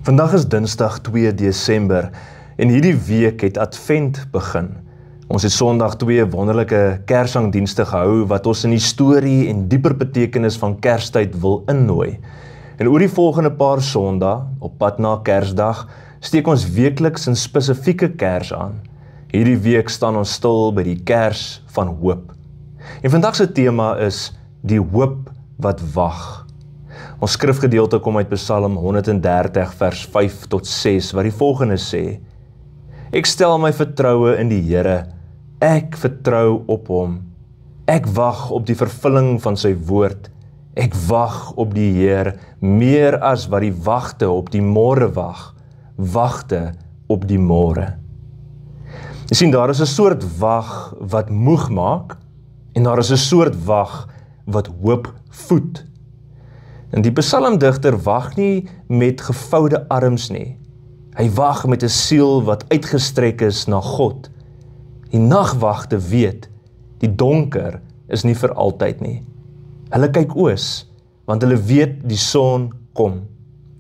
Vandag is Dinsdag 2 Desember en hierdie week het Advent begin. Ons het Sondag 2 wonderlike Kersangdienste gehou wat ons in die storie en dieper betekenis van Kerstyd wil innooi. En oor die volgende paar Sondae, op pad na Kersdag, steek ons weekliks 'n spesifieke kers aan. Hierdie week staan ons stil by die kers van hoop. En vandag se tema is die hoop wat wag. Ons skrifgedeelte kom uit Psalm 130 vers 5 tot 6 wat die volgende sê: Ek stel my vertroue in die Here, ek vertrou op hom. Ek wag op die vervulling van sy woord. Ek wag op die Heer meer as wat die wagte op die môre wag. Wagte op die môre. Jy sien, daar is 'n soort wag wat moeg maak en daar is 'n soort wag wat hoop voed. En die psalmdigter wag nie met gevoude arms nie. Hy wag met 'n siel wat uitgestrek is na God. Die nagwagte weet, die donker is nie vir altyd nie. Hulle kyk oos, want hulle weet die son kom.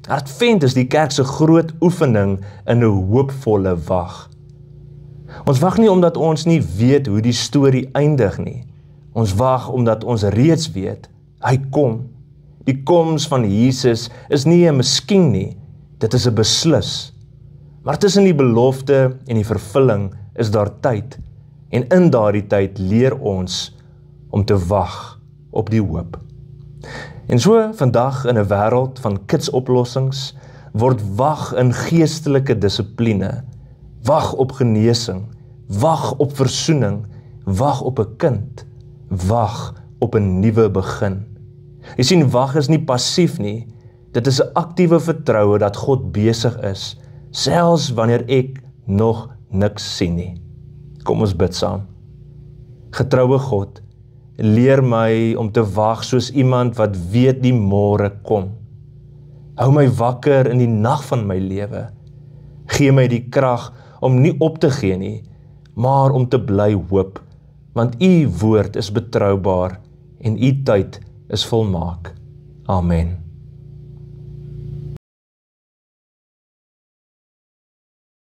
Advent is die kerk se groot oefening in 'n hoopvolle wag. Ons wag nie omdat ons nie weet hoe die storie eindig nie. Ons wag omdat ons reeds weet, hy kom. Die koms van Jesus is nie 'n miskien nie, dit is 'n beslis. Maar tussen die belofte en die vervulling is daar tyd, en in daardie tyd leer ons om te wag op die hoop. En so vandag in 'n wêreld van kitsoplossings word wag in geestelike dissipline, wag op genesing, wag op versoening, wag op 'n kind, wag op 'n nuwe begin. Jy sien, wag is nie passief nie, dit is 'n aktiewe vertroue dat God besig is, selfs wanneer ek nog niks sien nie. Kom ons bid saam. Getroue God, leer my om te wag soos iemand wat weet die môre kom. Hou my wakker in die nag van my lewe. Gee my die krag om nie op te gee nie, maar om te bly hoop, want u woord is betroubaar en u tyd is volmaak. Amen.